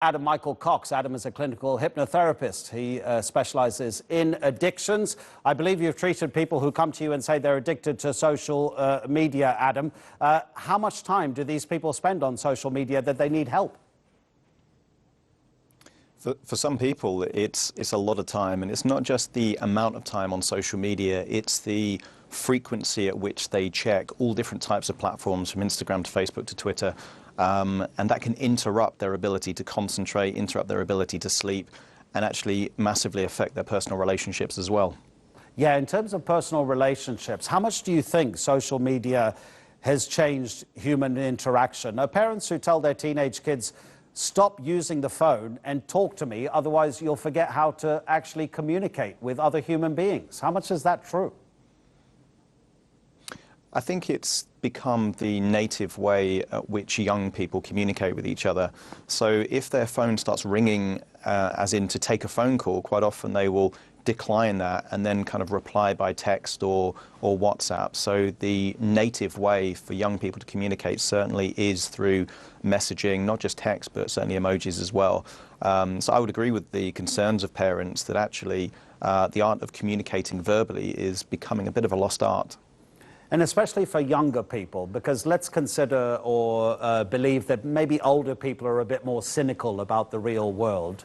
Adam Michael Cox. Adam is a clinical hypnotherapist. He specializes in addictions. I believe you've treated people who come to you and say they're addicted to social media, Adam. How much time do these people spend on social media that they need help? For some people, it's a lot of time, and it's not just the amount of time on social media, it's the frequency at which they check all different types of platforms, from Instagram to Facebook to Twitter, and that can interrupt their ability to concentrate, interrupt their ability to sleep, and actually massively affect their personal relationships as well. Yeah, in terms of personal relationships, how much do you think social media has changed human interaction? Are parents who tell their teenage kids, stop using the phone and talk to me, otherwise you'll forget how to actually communicate with other human beings? How much is that true? I think it's become the native way at which young people communicate with each other. So if their phone starts ringing, as in to take a phone call, quite often they will decline that and then kind of reply by text or WhatsApp. So the native way for young people to communicate certainly is through messaging, not just text, but certainly emojis as well. So I would agree with the concerns of parents that actually the art of communicating verbally is becoming a bit of a lost art. And especially for younger people, because let's consider or believe that maybe older people are a bit more cynical about the real world.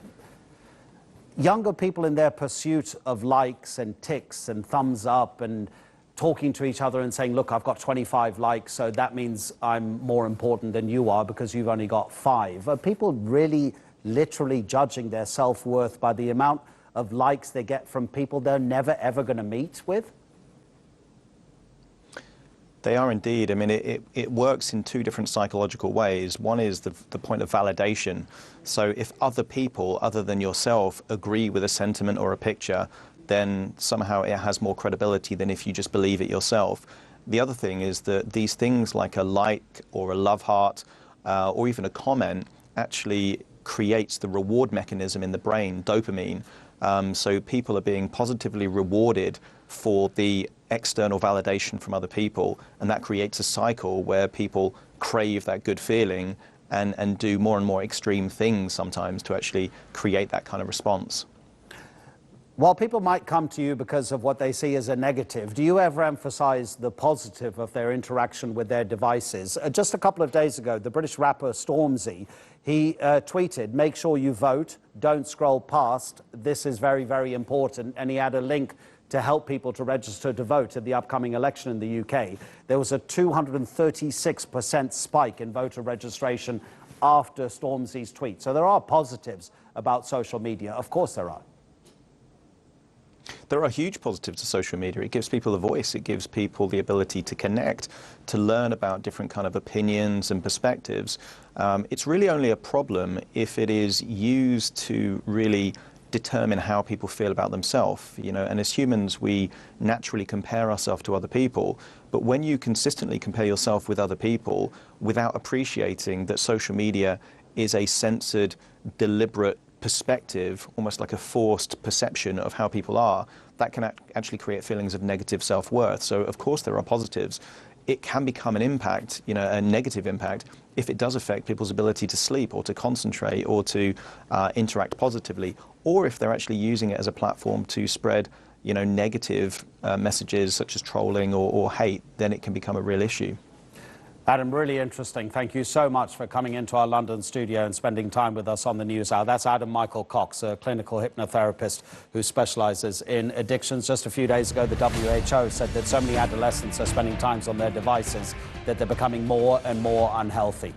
Younger people, in their pursuit of likes and ticks and thumbs up and talking to each other and saying, look, I've got 25 likes, so that means I'm more important than you are because you've only got 5. Are people really literally judging their self-worth by the amount of likes they get from people they're never, ever going to meet with? They are indeed. I mean, it works in 2 different psychological ways. One is the point of validation. So if other people, other than yourself, agree with a sentiment or a picture, then somehow it has more credibility than if you just believe it yourself. The other thing is that these things like a like or a love heart or even a comment actually creates the reward mechanism in the brain, dopamine. So people are being positively rewarded for the external validation from other people, and that creates a cycle where people crave that good feeling and do more and more extreme things sometimes to actually create that kind of response. While people might come to you because of what they see as a negative, do you ever emphasize the positive of their interaction with their devices? Just a couple of days ago, the British rapper Stormzy, he tweeted, make sure you vote, don't scroll past, this is very, very important, and he had a link to help people to register to vote at the upcoming election in the UK. There was a 236% spike in voter registration after Stormzy's tweet. So there are positives about social media. Of course there are. There are huge positives to social media. It gives people a voice. It gives people the ability to connect, to learn about different kind of opinions and perspectives. It's really only a problem if it is used to really determine how people feel about themselves, you know, and as humans we naturally compare ourselves to other people, but when you consistently compare yourself with other people without appreciating that social media is a censored, deliberate perspective, almost like a forced perception of how people are, that can actually create feelings of negative self-worth. So of course there are positives. It can become an impact, you know, a negative impact, if it does affect people's ability to sleep or to concentrate or to interact positively, or if they're actually using it as a platform to spread, you know, negative messages such as trolling or hate, then it can become a real issue. Adam, really interesting. Thank you so much for coming into our London studio and spending time with us on the News Hour. That's Adam Michael Cox, a clinical hypnotherapist who specializes in addictions. Just a few days ago, the WHO said that so many adolescents are spending time on their devices that they're becoming more and more unhealthy.